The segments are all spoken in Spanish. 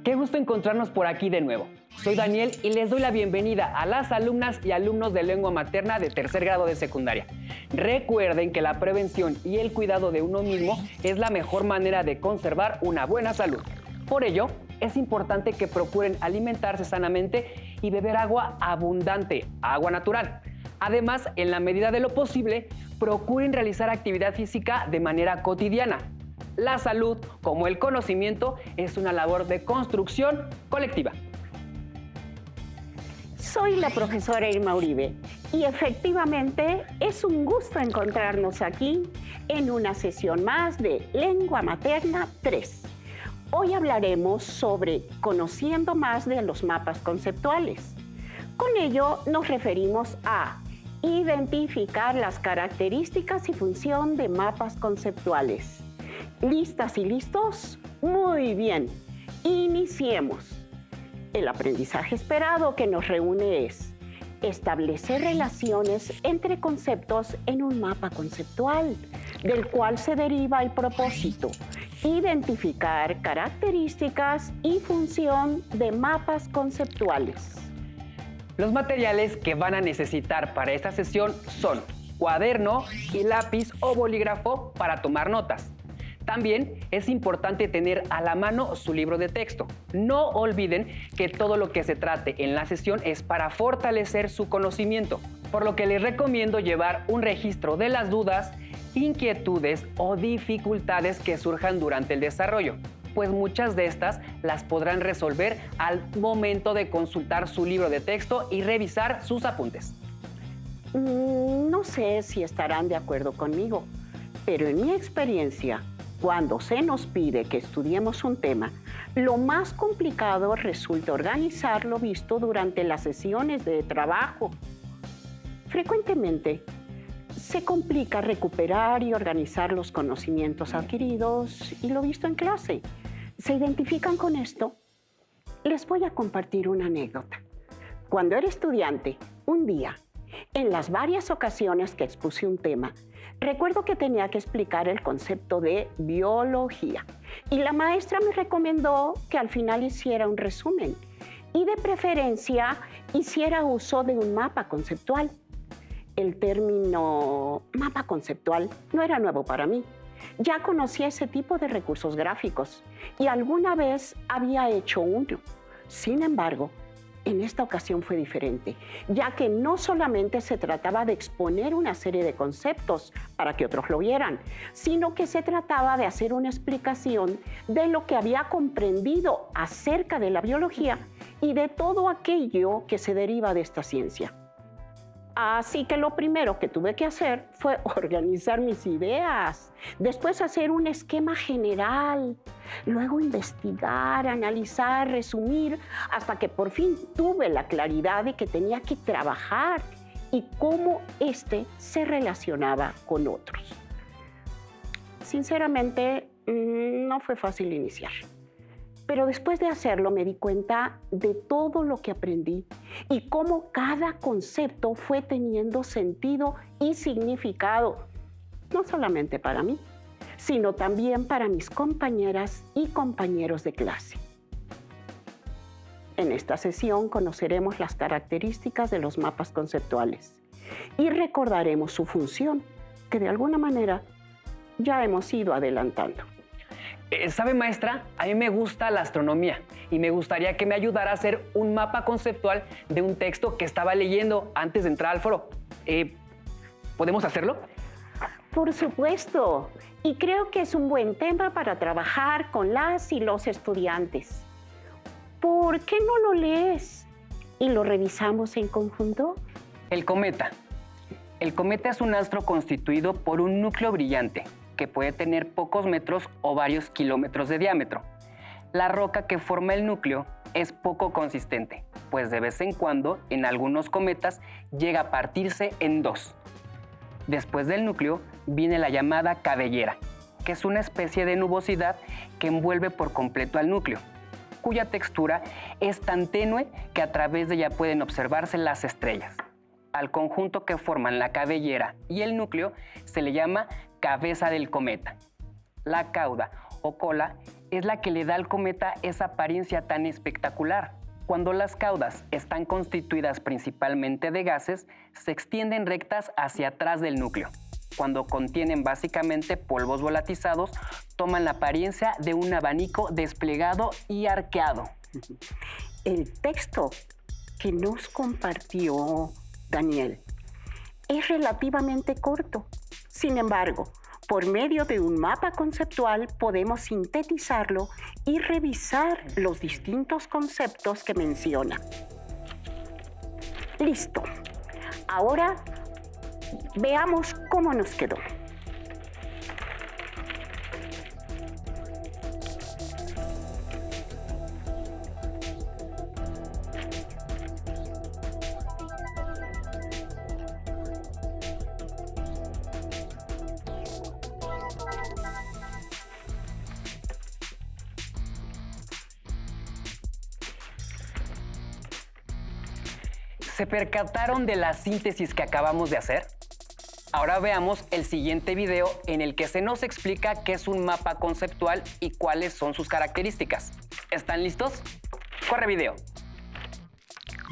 Qué gusto encontrarnos por aquí de nuevo. Soy Daniel y les doy la bienvenida a las alumnas y alumnos de lengua materna de tercer grado de secundaria. Recuerden que la prevención y el cuidado de uno mismo es la mejor manera de conservar una buena salud. Por ello, es importante que procuren alimentarse sanamente y beber agua abundante, agua natural. Además, en la medida de lo posible, procuren realizar actividad física de manera cotidiana. La salud, como el conocimiento, es una labor de construcción colectiva. Soy la profesora Irma Uribe y efectivamente es un gusto encontrarnos aquí en una sesión más de Lengua Materna 3. Hoy hablaremos sobre conociendo más de los mapas conceptuales. Con ello nos referimos a identificar las características y función de mapas conceptuales. ¿Listas y listos? Muy bien, iniciemos. El aprendizaje esperado que nos reúne es establecer relaciones entre conceptos en un mapa conceptual, del cual se deriva el propósito, identificar características y función de mapas conceptuales. Los materiales que van a necesitar para esta sesión son cuaderno y lápiz o bolígrafo para tomar notas. También es importante tener a la mano su libro de texto. No olviden que todo lo que se trate en la sesión es para fortalecer su conocimiento, por lo que les recomiendo llevar un registro de las dudas, inquietudes o dificultades que surjan durante el desarrollo, pues muchas de estas las podrán resolver al momento de consultar su libro de texto y revisar sus apuntes. No sé si estarán de acuerdo conmigo, pero en mi experiencia, cuando se nos pide que estudiemos un tema, lo más complicado resulta organizar lo visto durante las sesiones de trabajo. Frecuentemente, se complica recuperar y organizar los conocimientos adquiridos y lo visto en clase. ¿Se identifican con esto? Les voy a compartir una anécdota. Cuando era estudiante, un día, en las varias ocasiones que expuse un tema, recuerdo que tenía que explicar el concepto de biología y la maestra me recomendó que al final hiciera un resumen y de preferencia hiciera uso de un mapa conceptual. El término mapa conceptual no era nuevo para mí. Ya conocía ese tipo de recursos gráficos y alguna vez había hecho uno. Sin embargo, en esta ocasión fue diferente, ya que no solamente se trataba de exponer una serie de conceptos para que otros lo vieran, sino que se trataba de hacer una explicación de lo que había comprendido acerca de la biología y de todo aquello que se deriva de esta ciencia. Así que lo primero que tuve que hacer fue organizar mis ideas, después hacer un esquema general, luego investigar, analizar, resumir, hasta que por fin tuve la claridad de que tenía que trabajar y cómo este se relacionaba con otros. Sinceramente, no fue fácil iniciar. Pero después de hacerlo me di cuenta de todo lo que aprendí y cómo cada concepto fue teniendo sentido y significado, no solamente para mí, sino también para mis compañeras y compañeros de clase. En esta sesión conoceremos las características de los mapas conceptuales y recordaremos su función, que de alguna manera ya hemos ido adelantando. ¿Sabe, maestra? A mí me gusta la astronomía y me gustaría que me ayudara a hacer un mapa conceptual de un texto que estaba leyendo antes de entrar al foro. ¿Podemos hacerlo? Por supuesto, y creo que es un buen tema para trabajar con las y los estudiantes. ¿Por qué no lo lees y lo revisamos en conjunto? El cometa. El cometa es un astro constituido por un núcleo brillante que puede tener pocos metros o varios kilómetros de diámetro. La roca que forma el núcleo es poco consistente, pues de vez en cuando, en algunos cometas, llega a partirse en dos. Después del núcleo viene la llamada cabellera, que es una especie de nubosidad que envuelve por completo al núcleo, cuya textura es tan tenue que a través de ella pueden observarse las estrellas. Al conjunto que forman la cabellera y el núcleo se le llama cabeza del cometa. La cauda o cola es la que le da al cometa esa apariencia tan espectacular. Cuando las caudas están constituidas principalmente de gases, se extienden rectas hacia atrás del núcleo. Cuando contienen básicamente polvos volatizados, toman la apariencia de un abanico desplegado y arqueado. El texto que nos compartió Daniel es relativamente corto. Sin embargo, por medio de un mapa conceptual podemos sintetizarlo y revisar los distintos conceptos que menciona. Listo. Ahora veamos cómo nos quedó. ¿Se percataron de la síntesis que acabamos de hacer? Ahora veamos el siguiente video en el que se nos explica qué es un mapa conceptual y cuáles son sus características. ¿Están listos? ¡Corre video!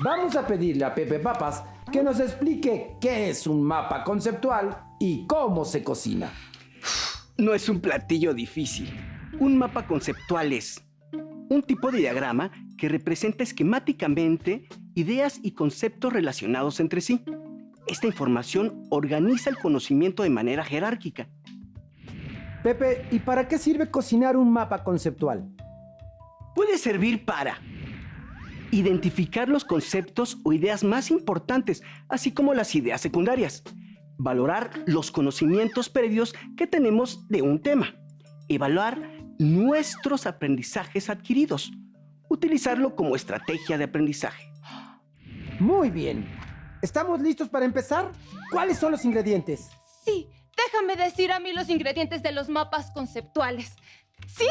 Vamos a pedirle a Pepe Papas que nos explique qué es un mapa conceptual y cómo se cocina. No es un platillo difícil. Un mapa conceptual es un tipo de diagrama que representa esquemáticamente ideas y conceptos relacionados entre sí. Esta información organiza el conocimiento de manera jerárquica. Pepe, ¿y para qué sirve cocinar un mapa conceptual? Puede servir para identificar los conceptos o ideas más importantes, así como las ideas secundarias, valorar los conocimientos previos que tenemos de un tema, evaluar nuestros aprendizajes adquiridos, utilizarlo como estrategia de aprendizaje. Muy bien. ¿Estamos listos para empezar? ¿Cuáles son los ingredientes? Sí, déjame decir a mí los ingredientes de los mapas conceptuales. ¿Sí?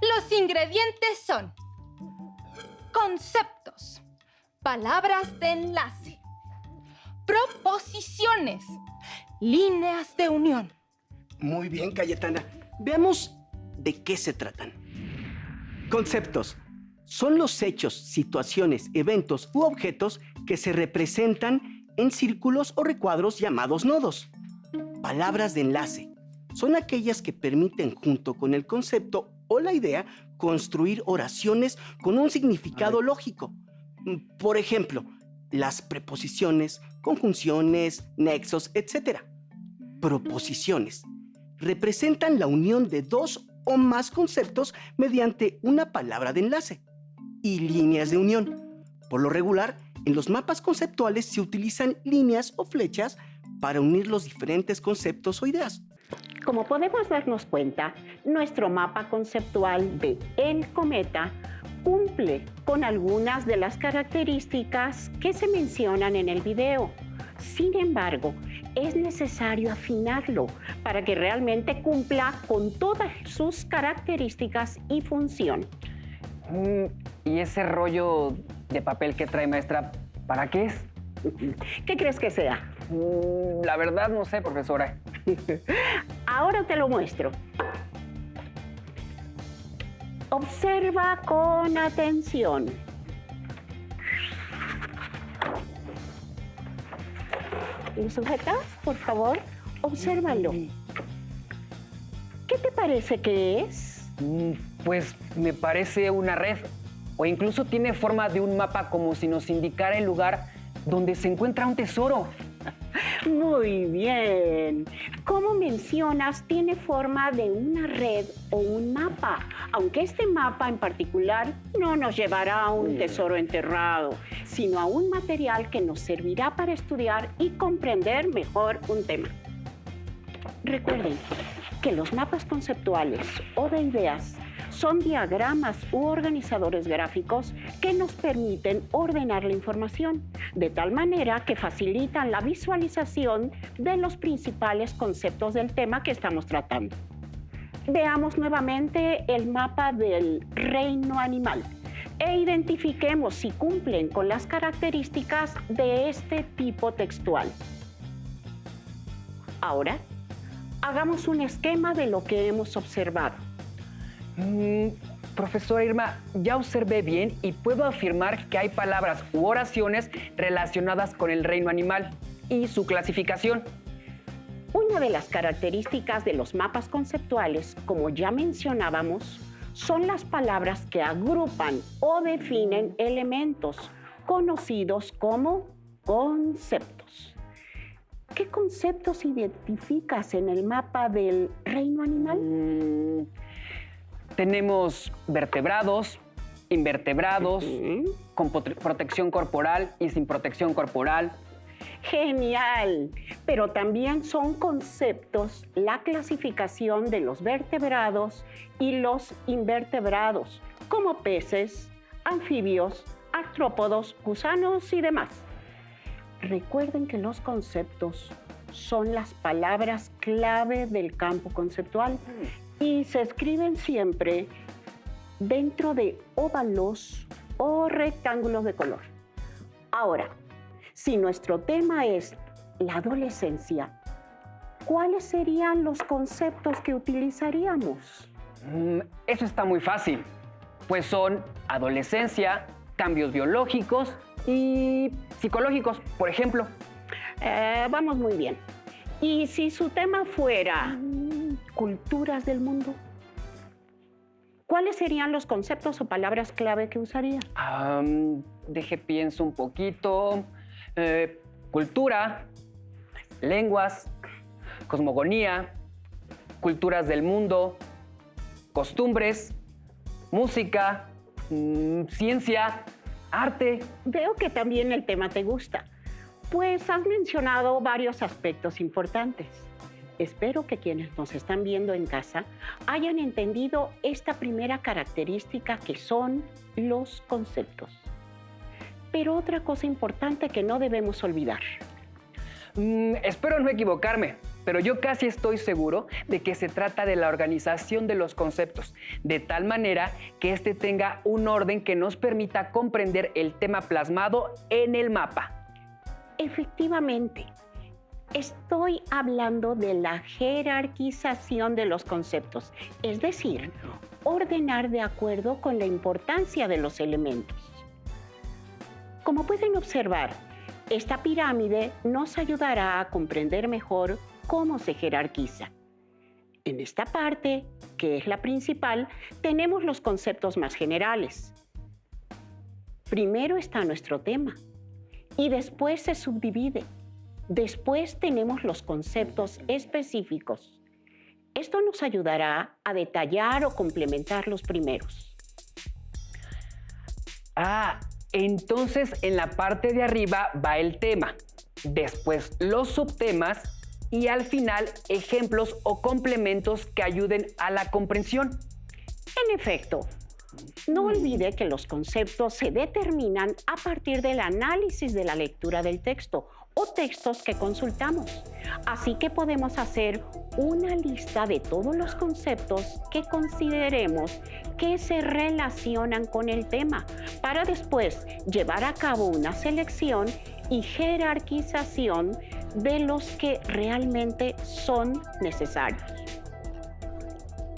Los ingredientes son conceptos, palabras de enlace, proposiciones, líneas de unión. Muy bien, Cayetana. Veamos de qué se tratan. Conceptos son los hechos, situaciones, eventos u objetos que se representan en círculos o recuadros llamados nodos. Palabras de enlace son aquellas que permiten, junto con el concepto o la idea, construir oraciones con un significado lógico. Por ejemplo, las preposiciones, conjunciones, nexos, etc. Proposiciones representan la unión de dos o más conceptos mediante una palabra de enlace. Y líneas de unión. Por lo regular, en los mapas conceptuales se utilizan líneas o flechas para unir los diferentes conceptos o ideas. Como podemos darnos cuenta, nuestro mapa conceptual de El Cometa cumple con algunas de las características que se mencionan en el video. Sin embargo, es necesario afinarlo para que realmente cumpla con todas sus características y función. ¿Y ese rollo de papel que trae, maestra, para qué es? ¿Qué crees que sea? La verdad no sé, profesora. Ahora te lo muestro. Observa con atención. ¿Lo sujetas, por favor? Obsérvalo. ¿Qué te parece que es? Pues me parece una red, o incluso tiene forma de un mapa como si nos indicara el lugar donde se encuentra un tesoro. Muy bien. Como mencionas, tiene forma de una red o un mapa, aunque este mapa en particular no nos llevará a un tesoro enterrado, sino a un material que nos servirá para estudiar y comprender mejor un tema. Recuerden que los mapas conceptuales o de ideas son diagramas u organizadores gráficos que nos permiten ordenar la información, de tal manera que facilitan la visualización de los principales conceptos del tema que estamos tratando. Veamos nuevamente el mapa del reino animal e identifiquemos si cumplen con las características de este tipo textual. Ahora, Hagamos un esquema de lo que hemos observado. Profesora Irma, ya observé bien y puedo afirmar que hay palabras u oraciones relacionadas con el reino animal y su clasificación. Una de las características de los mapas conceptuales, como ya mencionábamos, son las palabras que agrupan o definen elementos conocidos como conceptos. ¿Qué conceptos identificas en el mapa del reino animal? Tenemos vertebrados, invertebrados, con protección corporal y sin protección corporal. Genial, pero también son conceptos la clasificación de los vertebrados y los invertebrados, como peces, anfibios, artrópodos, gusanos y demás. Recuerden que los conceptos son las palabras clave del campo conceptual y se escriben siempre dentro de óvalos o rectángulos de color. Ahora, si nuestro tema es la adolescencia, ¿cuáles serían los conceptos que utilizaríamos? Eso está muy fácil, pues son adolescencia, cambios biológicos y psicológicos, por ejemplo. Vamos muy bien. ¿Y si su tema fuera culturas del mundo? ¿Cuáles serían los conceptos o palabras clave que usaría? Pienso un poquito. Cultura, lenguas, cosmogonía, culturas del mundo, costumbres, música, ciencia, arte. Veo que también el tema te gusta, pues has mencionado varios aspectos importantes. Espero que quienes nos están viendo en casa hayan entendido esta primera característica que son los conceptos. Pero otra cosa importante que no debemos olvidar. Espero no equivocarme, pero yo casi estoy seguro de que se trata de la organización de los conceptos, de tal manera que éste tenga un orden que nos permita comprender el tema plasmado en el mapa. Efectivamente, estoy hablando de la jerarquización de los conceptos, es decir, ordenar de acuerdo con la importancia de los elementos. Como pueden observar, esta pirámide nos ayudará a comprender mejor cómo se jerarquiza. En esta parte, que es la principal, tenemos los conceptos más generales. Primero está nuestro tema y después se subdivide. Después tenemos los conceptos específicos. Esto nos ayudará a detallar o complementar los primeros. Entonces en la parte de arriba va el tema, después los subtemas y al final ejemplos o complementos que ayuden a la comprensión. En efecto, no olvide que los conceptos se determinan a partir del análisis de la lectura del texto o textos que consultamos. Así que podemos hacer una lista de todos los conceptos que consideremos que se relacionan con el tema, para después llevar a cabo una selección y jerarquización de los que realmente son necesarios.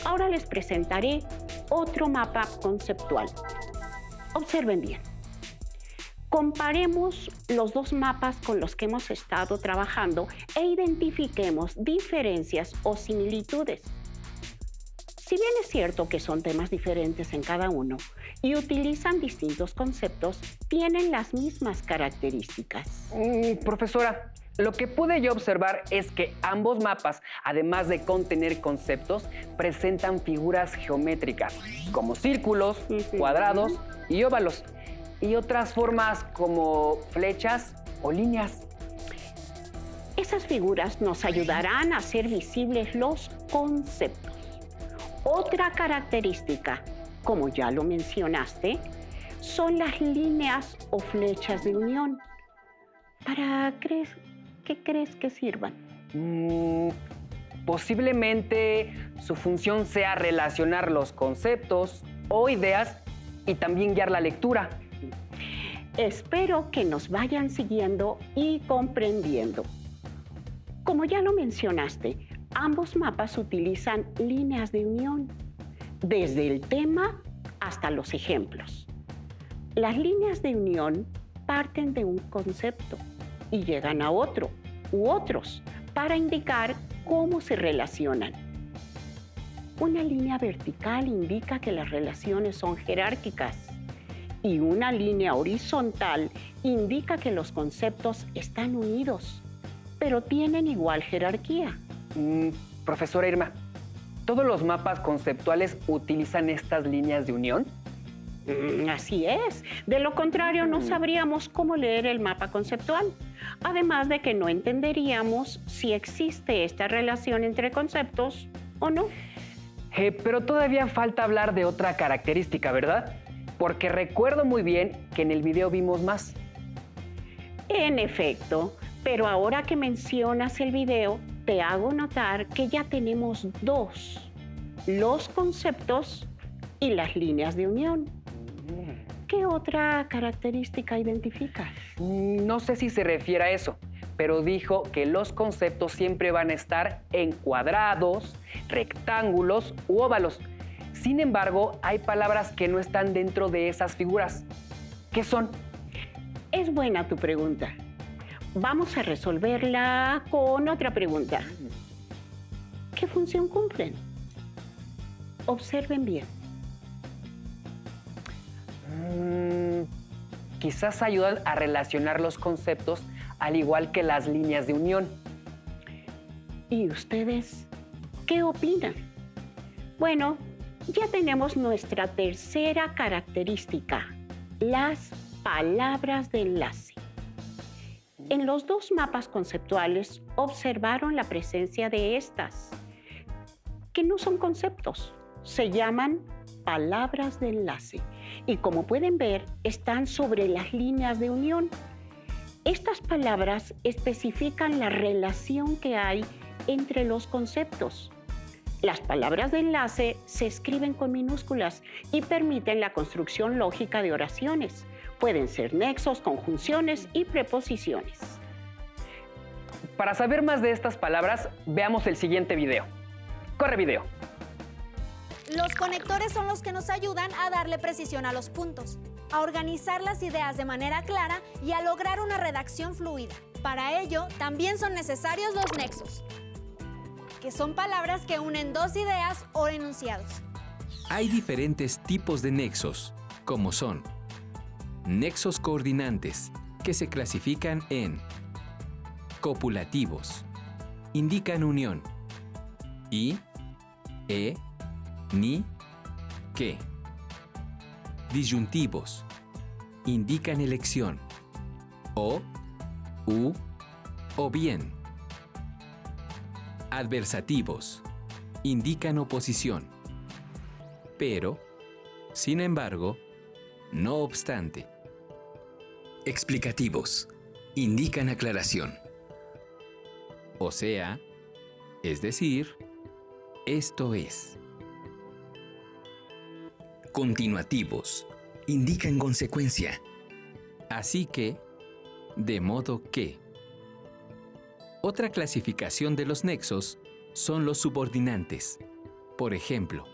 Ahora les presentaré otro mapa conceptual. Observen bien. Comparemos los dos mapas con los que hemos estado trabajando e identifiquemos diferencias o similitudes. Si bien es cierto que son temas diferentes en cada uno y utilizan distintos conceptos, tienen las mismas características. Profesora, lo que pude yo observar es que ambos mapas, además de contener conceptos, presentan figuras geométricas, como círculos, cuadrados y óvalos, y otras formas como flechas o líneas. Esas figuras nos ayudarán a hacer visibles los conceptos. Otra característica, como ya lo mencionaste, son las líneas o flechas de unión. ¿Qué crees que sirvan? Posiblemente su función sea relacionar los conceptos o ideas y también guiar la lectura. Espero que nos vayan siguiendo y comprendiendo. Como ya lo mencionaste, Ambos mapas utilizan líneas de unión, desde el tema hasta los ejemplos. Las líneas de unión parten de un concepto y llegan a otro u otros para indicar cómo se relacionan. Una línea vertical indica que las relaciones son jerárquicas y una línea horizontal indica que los conceptos están unidos, pero tienen igual jerarquía. Profesora Irma, ¿todos los mapas conceptuales utilizan estas líneas de unión? Así es. De lo contrario, no sabríamos cómo leer el mapa conceptual. Además de que no entenderíamos si existe esta relación entre conceptos o no. Pero todavía falta hablar de otra característica, ¿verdad? Porque recuerdo muy bien que en el video vimos más. En efecto, pero ahora que mencionas el video, te hago notar que ya tenemos dos: los conceptos y las líneas de unión. ¿Qué otra característica identificas? No sé si se refiere a eso, pero dijo que los conceptos siempre van a estar en cuadrados, rectángulos u óvalos. Sin embargo, hay palabras que no están dentro de esas figuras. ¿Qué son? Es buena tu pregunta. Vamos a resolverla con otra pregunta. ¿Qué función cumplen? Observen bien. Quizás ayudan a relacionar los conceptos al igual que las líneas de unión. ¿Y ustedes qué opinan? Bueno, ya tenemos nuestra tercera característica, las palabras de enlace. En los dos mapas conceptuales observaron la presencia de estas, que no son conceptos, se llaman palabras de enlace. Y como pueden ver, están sobre las líneas de unión. Estas palabras especifican la relación que hay entre los conceptos. Las palabras de enlace se escriben con minúsculas y permiten la construcción lógica de oraciones. Pueden ser nexos, conjunciones y preposiciones. Para saber más de estas palabras, veamos el siguiente video. ¡Corre video! Los conectores son los que nos ayudan a darle precisión a los puntos, a organizar las ideas de manera clara y a lograr una redacción fluida. Para ello, también son necesarios los nexos, que son palabras que unen dos ideas o enunciados. Hay diferentes tipos de nexos, como son nexos coordinantes, que se clasifican en copulativos, indican unión, y, ni, que. Disyuntivos, indican elección, o, o bien. Adversativos, indican oposición, pero, sin embargo, no obstante. Explicativos, indican aclaración. O sea, es decir, esto es. Continuativos, indican consecuencia. Así que, de modo que. Otra clasificación de los nexos son los subordinantes. Por ejemplo,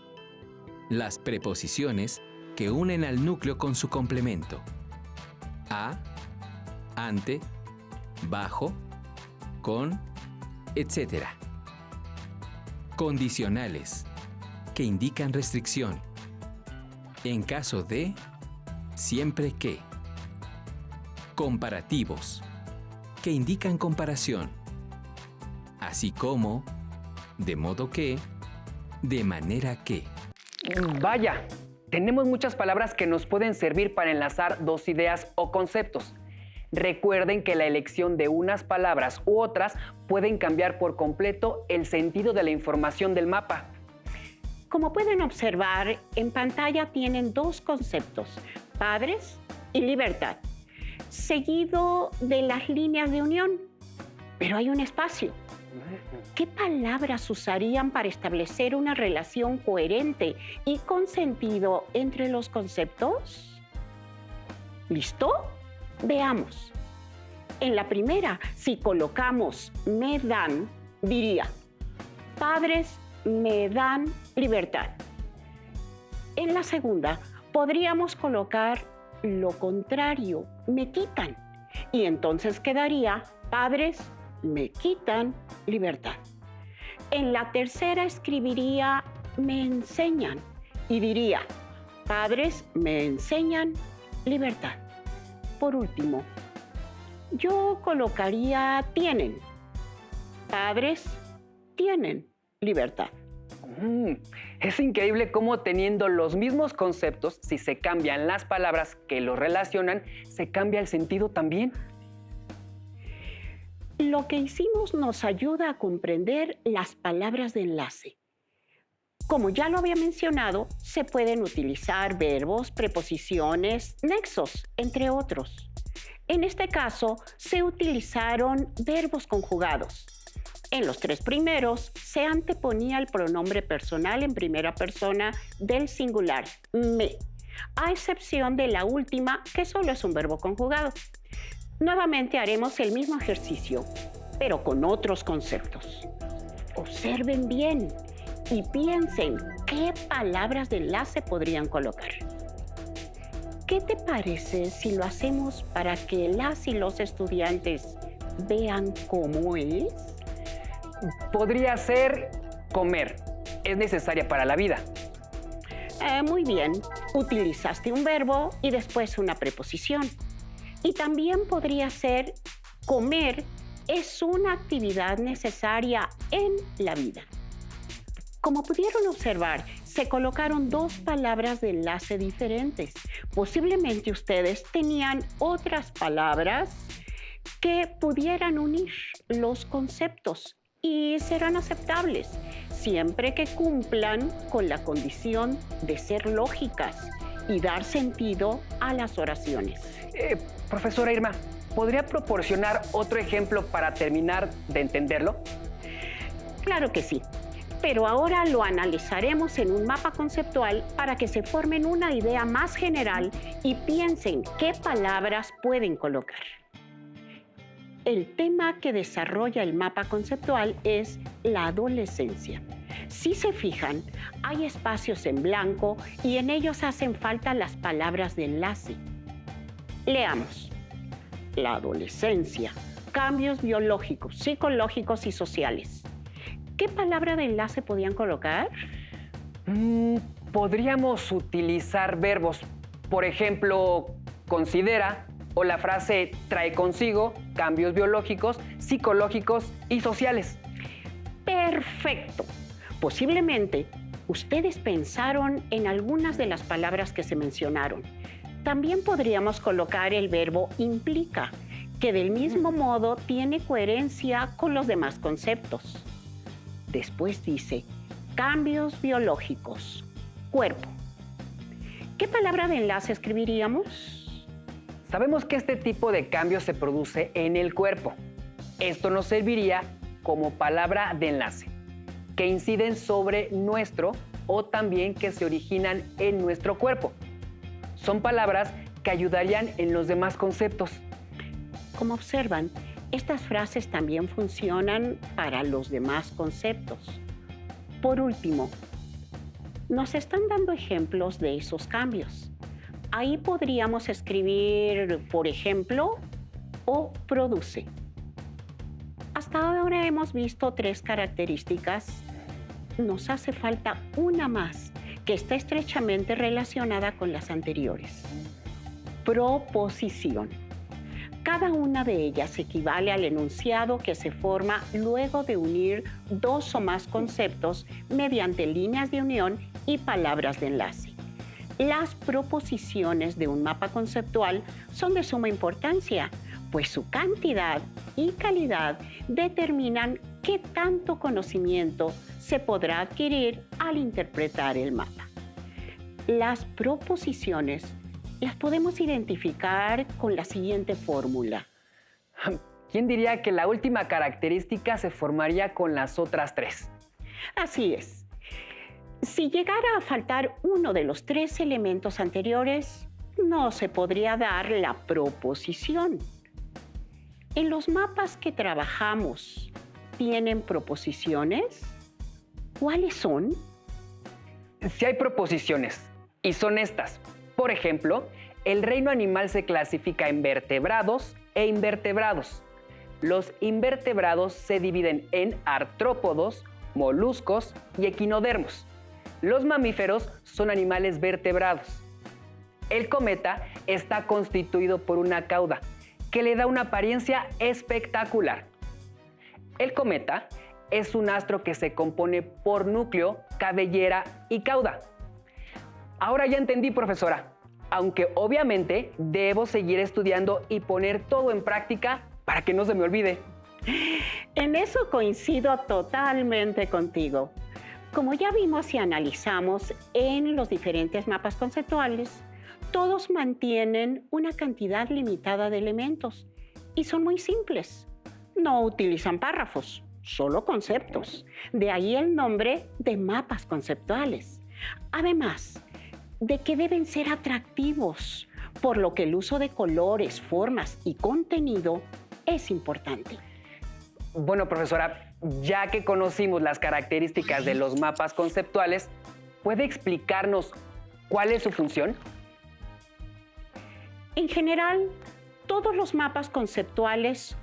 las preposiciones que unen al núcleo con su complemento. A, ante, bajo, con, etc. Condicionales, que indican restricción. En caso de, siempre que. Comparativos, que indican comparación. Así como, de modo que, de manera que. Vaya, tenemos muchas palabras que nos pueden servir para enlazar dos ideas o conceptos. Recuerden que la elección de unas palabras u otras pueden cambiar por completo el sentido de la información del mapa. Como pueden observar, en pantalla tienen dos conceptos, padres y libertad, seguido de las líneas de unión, pero hay un espacio. ¿Qué palabras usarían para establecer una relación coherente y con sentido entre los conceptos? ¿Listo? Veamos. En la primera, si colocamos me dan, diría: padres me dan libertad. En la segunda, podríamos colocar lo contrario, me quitan. Y entonces quedaría, padres me quitan libertad. En la tercera escribiría, me enseñan. Y diría, padres me enseñan libertad. Por último, yo colocaría tienen. Padres tienen libertad. Es increíble cómo teniendo los mismos conceptos, si se cambian las palabras que los relacionan, se cambia el sentido también. Lo que hicimos nos ayuda a comprender las palabras de enlace. Como ya lo había mencionado, se pueden utilizar verbos, preposiciones, nexos, entre otros. En este caso, se utilizaron verbos conjugados. En los 3 primeros, se anteponía el pronombre personal en primera persona del singular, me, a excepción de la última, que solo es un verbo conjugado. Nuevamente haremos el mismo ejercicio, pero con otros conceptos. Observen bien y piensen qué palabras de enlace podrían colocar. ¿Qué te parece si lo hacemos para que las y los estudiantes vean cómo es? Podría ser comer. Es necesaria para la vida. Muy bien. Utilizaste un verbo y después una preposición. Y también podría ser comer es una actividad necesaria en la vida. Como pudieron observar, se colocaron 2 palabras de enlace diferentes. Posiblemente ustedes tenían otras palabras que pudieran unir los conceptos y serán aceptables, siempre que cumplan con la condición de ser lógicas y dar sentido a las oraciones. Profesora Irma, ¿podría proporcionar otro ejemplo para terminar de entenderlo? Claro que sí, pero ahora lo analizaremos en un mapa conceptual para que se formen una idea más general y piensen qué palabras pueden colocar. El tema que desarrolla el mapa conceptual es la adolescencia. Si se fijan, hay espacios en blanco y en ellos hacen falta las palabras de enlace. Leamos. La adolescencia, cambios biológicos, psicológicos y sociales. ¿Qué palabra de enlace podían colocar? Podríamos utilizar verbos, por ejemplo, considera, o la frase trae consigo cambios biológicos, psicológicos y sociales. Perfecto. Posiblemente ustedes pensaron en algunas de las palabras que se mencionaron. También podríamos colocar el verbo implica, que del mismo modo tiene coherencia con los demás conceptos. Después dice cambios biológicos, cuerpo. ¿Qué palabra de enlace escribiríamos? Sabemos que este tipo de cambio se produce en el cuerpo. Esto nos serviría como palabra de enlace, que inciden sobre nuestro o también que se originan en nuestro cuerpo. Son palabras que ayudarían en los demás conceptos. Como observan, estas frases también funcionan para los demás conceptos. Por último, nos están dando ejemplos de esos cambios. Ahí podríamos escribir, por ejemplo, o produce. Hasta ahora hemos visto 3 características. Nos hace falta una más, que está estrechamente relacionada con las anteriores. Proposición. Cada una de ellas equivale al enunciado que se forma luego de unir 2 o más conceptos mediante líneas de unión y palabras de enlace. Las proposiciones de un mapa conceptual son de suma importancia, pues su cantidad y calidad determinan qué tanto conocimiento se podrá adquirir al interpretar el mapa. Las proposiciones las podemos identificar con la siguiente fórmula. ¿Quién diría que la última característica se formaría con las otras 3? Así es. Si llegara a faltar uno de los 3 elementos anteriores, no se podría dar la proposición. En los mapas que trabajamos, ¿tienen proposiciones? ¿Cuáles son? Sí hay proposiciones, y son estas. Por ejemplo, el reino animal se clasifica en vertebrados e invertebrados. Los invertebrados se dividen en artrópodos, moluscos y equinodermos. Los mamíferos son animales vertebrados. El cometa está constituido por una cauda, que le da una apariencia espectacular. El cometa es un astro que se compone por núcleo, cabellera y cauda. Ahora ya entendí, profesora, aunque obviamente debo seguir estudiando y poner todo en práctica para que no se me olvide. En eso coincido totalmente contigo. Como ya vimos y analizamos en los diferentes mapas conceptuales, todos mantienen una cantidad limitada de elementos y son muy simples. No utilizan párrafos, solo conceptos. De ahí el nombre de mapas conceptuales. Además de que deben ser atractivos, por lo que el uso de colores, formas y contenido es importante. Bueno, profesora, ya que conocimos las características de los mapas conceptuales, ¿puede explicarnos cuál es su función? En general, todos los mapas conceptuales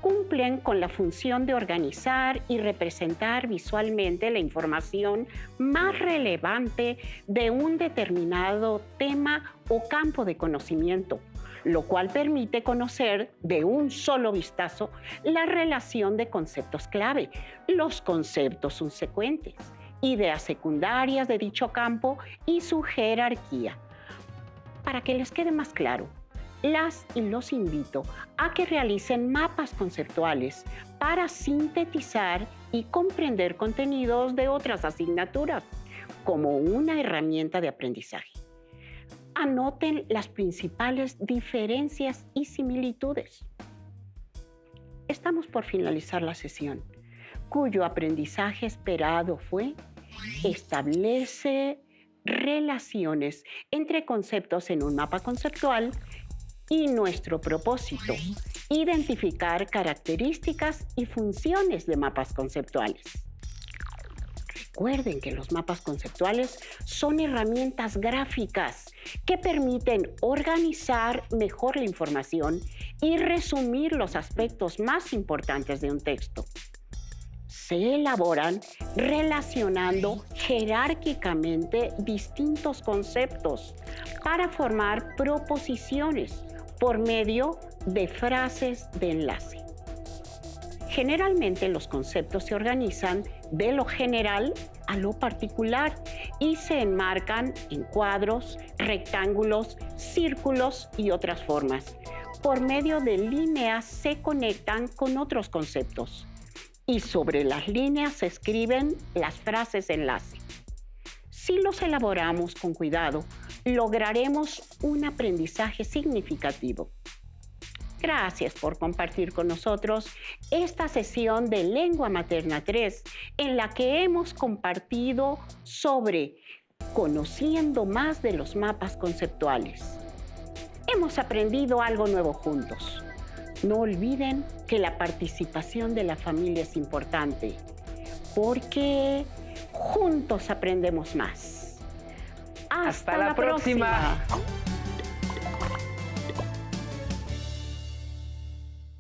cumplen con la función de organizar y representar visualmente la información más relevante de un determinado tema o campo de conocimiento, lo cual permite conocer de un solo vistazo la relación de conceptos clave, los conceptos subsecuentes, ideas secundarias de dicho campo y su jerarquía. Para que les quede más claro, las y los invito a que realicen mapas conceptuales para sintetizar y comprender contenidos de otras asignaturas como una herramienta de aprendizaje. Anoten las principales diferencias y similitudes. Estamos por finalizar la sesión, cuyo aprendizaje esperado fue establece relaciones entre conceptos en un mapa conceptual y nuestro propósito, identificar características y funciones de mapas conceptuales. Recuerden que los mapas conceptuales son herramientas gráficas que permiten organizar mejor la información y resumir los aspectos más importantes de un texto. Se elaboran relacionando jerárquicamente distintos conceptos para formar proposiciones por medio de frases de enlace. Generalmente los conceptos se organizan de lo general a lo particular y se enmarcan en cuadros, rectángulos, círculos y otras formas. Por medio de líneas se conectan con otros conceptos y sobre las líneas se escriben las frases de enlace. Si los elaboramos con cuidado, lograremos un aprendizaje significativo. Gracias por compartir con nosotros esta sesión de Lengua Materna 3, en la que hemos compartido sobre conociendo más de los mapas conceptuales. Hemos aprendido algo nuevo juntos. No olviden que la participación de la familia es importante, porque juntos aprendemos más. ¡Hasta la próxima!